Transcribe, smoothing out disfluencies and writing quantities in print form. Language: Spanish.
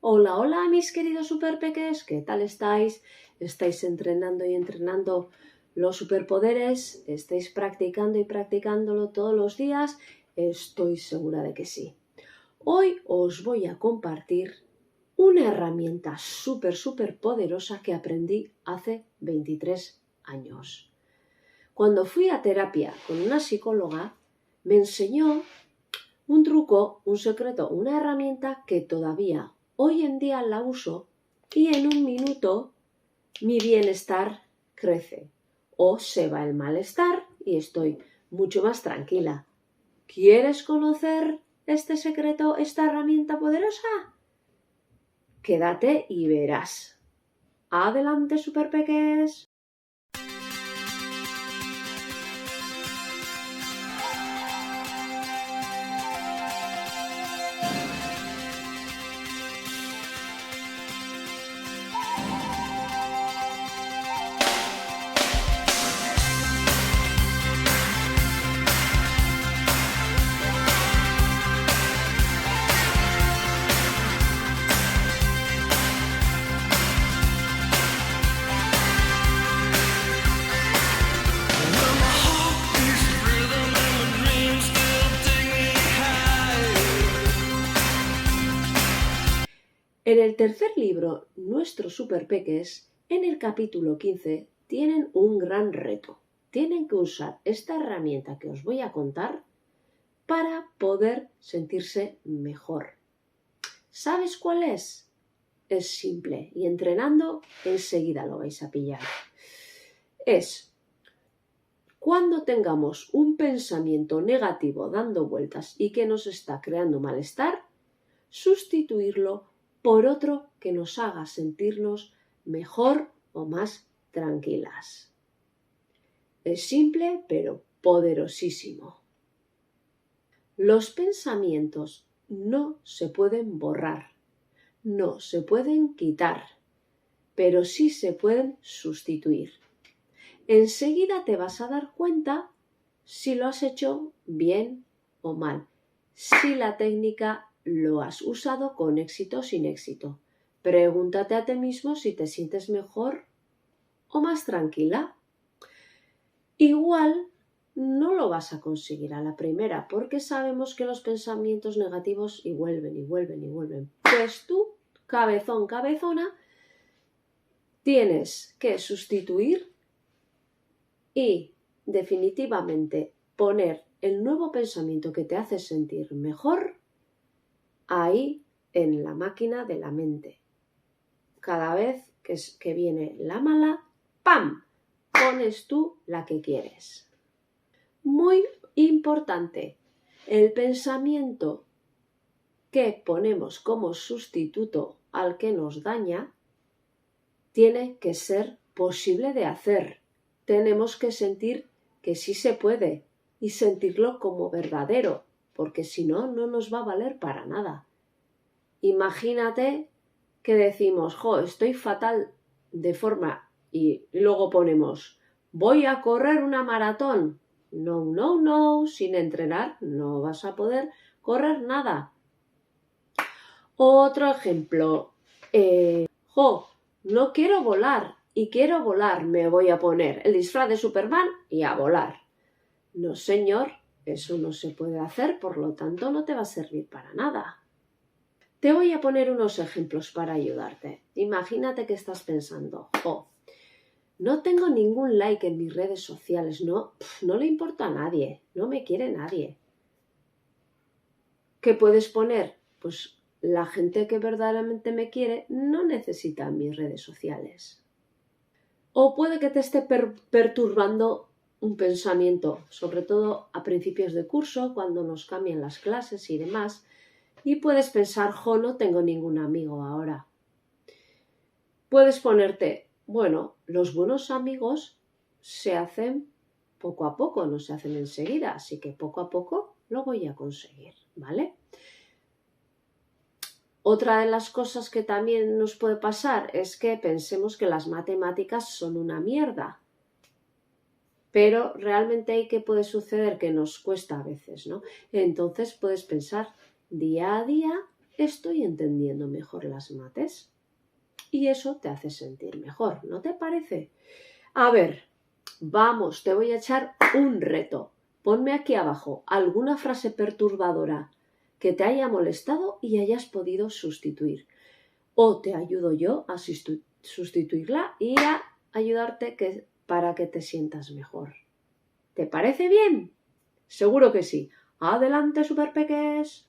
Hola, hola mis queridos superpeques, ¿qué tal estáis? ¿Estáis entrenando y entrenando los superpoderes? ¿Estáis practicando y practicándolo todos los días? Estoy segura de que sí. Hoy os voy a compartir una herramienta súper poderosa que aprendí hace 23 años. Cuando fui a terapia con una psicóloga, me enseñó un truco, un secreto, una herramienta que todavía hoy en día la uso y en un minuto mi bienestar crece o se va el malestar y estoy mucho más tranquila. ¿Quieres conocer este secreto, esta herramienta poderosa? Quédate y verás. Adelante, superpeques. En el tercer libro, Nuestros superpeques, en el capítulo 15, tienen un gran reto. Tienen que usar esta herramienta que os voy a contar para poder sentirse mejor. ¿Sabes cuál es? Es simple y entrenando enseguida lo vais a pillar. Es cuando tengamos un pensamiento negativo dando vueltas y que nos está creando malestar, sustituirlo por otro que nos haga sentirnos mejor o más tranquilas. Es simple pero poderosísimo. Los pensamientos no se pueden borrar, no se pueden quitar, pero sí se pueden sustituir. Enseguida te vas a dar cuenta si lo has hecho bien o mal, si la técnica lo has usado con éxito o sin éxito. Pregúntate a ti mismo si te sientes mejor o más tranquila. Igual no lo vas a conseguir a la primera porque sabemos que los pensamientos negativos y vuelven. Pues tú, cabezón, cabezona, tienes que sustituir y definitivamente poner el nuevo pensamiento que te hace sentir mejor ahí en la máquina de la mente. Cada vez que viene la mala, ¡pam!, pones tú la que quieres. Muy importante, el pensamiento que ponemos como sustituto al que nos daña tiene que ser posible de hacer. Tenemos que sentir que sí se puede y sentirlo como verdadero, porque si no, no nos va a valer para nada. Imagínate que decimos, estoy fatal de forma y luego ponemos, voy a correr una maratón. No, sin entrenar no vas a poder correr nada. Otro ejemplo, no quiero volar y quiero volar, me voy a poner el disfraz de Superman y a volar. No, señor, eso no se puede hacer, por lo tanto no te va a servir para nada. Te voy a poner unos ejemplos para ayudarte. Imagínate que estás pensando, no tengo ningún like en mis redes sociales, no le importa a nadie, no me quiere nadie. ¿Qué puedes poner? Pues la gente que verdaderamente me quiere no necesita mis redes sociales. O puede que te esté perturbando un pensamiento, sobre todo a principios de curso, cuando nos cambian las clases y demás, y puedes pensar, no tengo ningún amigo ahora. Puedes ponerte, los buenos amigos se hacen poco a poco, no se hacen enseguida, así que poco a poco lo voy a conseguir, ¿vale? Otra de las cosas que también nos puede pasar es que pensemos que las matemáticas son una mierda. Pero realmente ¿qué puede suceder? Que nos cuesta a veces, ¿no? Entonces puedes pensar día a día estoy entendiendo mejor las mates. Y eso te hace sentir mejor, ¿no te parece? A ver, vamos, te voy a echar un reto. Ponme aquí abajo alguna frase perturbadora que te haya molestado y hayas podido sustituir. O te ayudo yo a sustituirla y a ayudarte para que te sientas mejor. ¿Te parece bien? Seguro que sí. ¡Adelante, superpeques!